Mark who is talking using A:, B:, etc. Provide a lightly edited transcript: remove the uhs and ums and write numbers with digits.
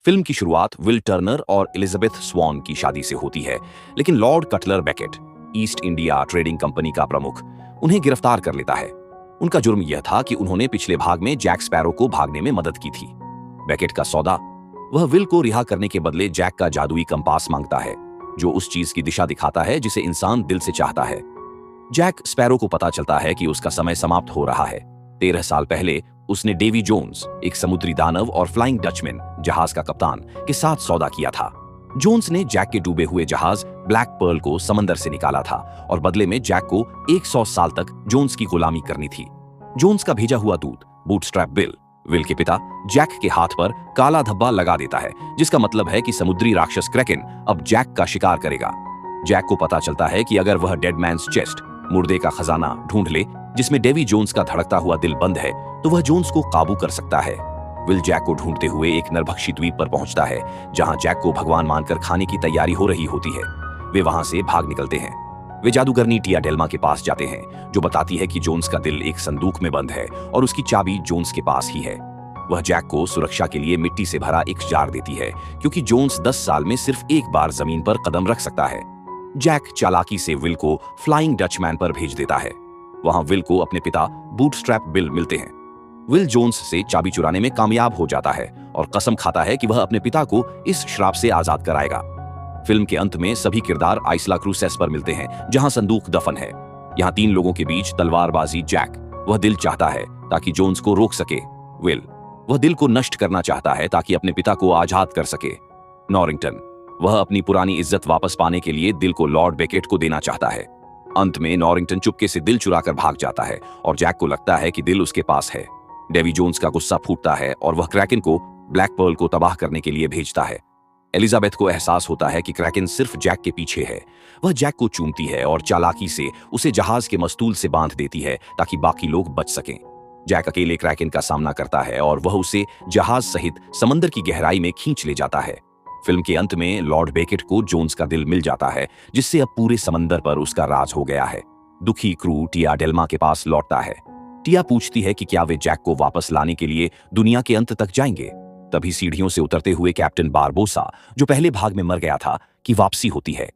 A: Film की शुरुआत will Turner और एलिजाबेथ स्वॉन की शादी से होती है, लेकिन Lord Cutler Beckett, east India trading company का प्रमुख, उन्हें गिरफ्तार कर लेता है। उनका जुर्म यह था कि उन्होंने पिछले भाग में जैक स्पैरो को भागने में मदद की थी। बेकेट का सौदा, वह विल को रिहा करने के बदले जैक का जादुई कंपास मांगता है, जो उस चीज की दिशा दिखाता है जिसे इंसान दिल से चाहता है। जैक स्पैरो को पता चलता है कि उसका समय समाप्त हो रहा है। 13 साल पहले उसने डेवी जोन्स, एक समुद्री दानव और फ्लाइंग डचमैन, जहाज का कप्तान, के साथ सौदा किया था। जोन्स ने जैक के डूबे हुए जहाज ब्लैक पर्ल को समंदर से निकाला था और बदले में जैक को 100 साल तक जोन्स की गुलामी करनी थी। जोन्स का भेजा हुआ दूत बूटस्ट्रैप बिल, विल के पिता, जैक के हाथ पर काला धब्बा लगा देता है, जिसका मतलब है कि समुद्री राक्षस क्रैकन अब जैक का शिकार करेगा। जैक को पता चलता है कि अगर वह डेड मैन्स चेस्ट, मुर्दे का खजाना, ढूंढ ले जिसमें डेवी जोन्स का धड़कता हुआ दिल बंद है, तो वह जोन्स को काबू कर सकता है। विल जैक को ढूंढते हुए एक नरभक्षी द्वीप पर पहुंचता है, जहां जैक को भगवान मानकर खाने की तैयारी हो रही होती है। वे वहां से भाग निकलते हैं। वे जादूगरनी टिया डेल्मा के पास जाते हैं, जो बताती है कि जोन्स का दिल एक संदूक में बंद है और उसकी चाबी जोन्स के पास ही है। वह जैक को सुरक्षा के लिए मिट्टी से भरा एक जार देती है, क्योंकि जोन्स 10 साल में सिर्फ एक बार जमीन पर कदम रख सकता है। जैक चालाकी से विल को फ्लाइंग डचमैन पर भेज देता है। वहां विल को अपने पिता बूटस्ट्रैप बिल मिलते हैं। विल जोन्स से चाबी चुराने में कामयाब हो जाता है और कसम खाता है कि वह अपने पिता को इस श्राप से आजाद कराएगा। फिल्म के अंत में सभी किरदार आइसला क्रूसेस पर मिलते हैं, जहां संदूक दफन है। यहाँ 3 लोगों के बीच तलवारबाजी। जैक, वह दिल चाहता है ताकि जोन्स को रोक सके। विल, वह दिल को नष्ट करना चाहता है ताकि अपने पिता को आजाद कर सके। नॉरिंगटन, वह अपनी पुरानी इज्जत वापस पाने के लिए दिल को लॉर्ड बेकेट को देना चाहता है। अंत में नॉरिंगटन चुपके से दिल चुराकर भाग जाता है और जैक को लगता है कि दिल उसके पास है। डेवी जोन्स का गुस्सा फूटता है और वह क्रैकन को ब्लैक पर्ल को तबाह करने के लिए भेजता है। एलिजाबेथ को एहसास होता है कि क्रैकन सिर्फ जैक के पीछे है। वह जैक को चूमती है और चालाकी से उसे जहाज के मस्तूल से बांध देती है ताकि बाकी लोग बच सकें। जैक अकेले क्रैकन का सामना करता है और वह उसे जहाज सहित समंदर की गहराई में खींच ले जाता है। फिल्म के अंत में लॉर्ड बेकेट को जोन्स का दिल मिल जाता है, जिससे अब पूरे समंदर पर उसका राज हो गया है। दुखी क्रू टिया डेल्मा के पास लौटता है। टिया पूछती है कि क्या वे जैक को वापस लाने के लिए दुनिया के अंत तक जाएंगे। तभी सीढ़ियों से उतरते हुए कैप्टन बारबोसा, जो पहले भाग में मर गया था, की वापसी होती है।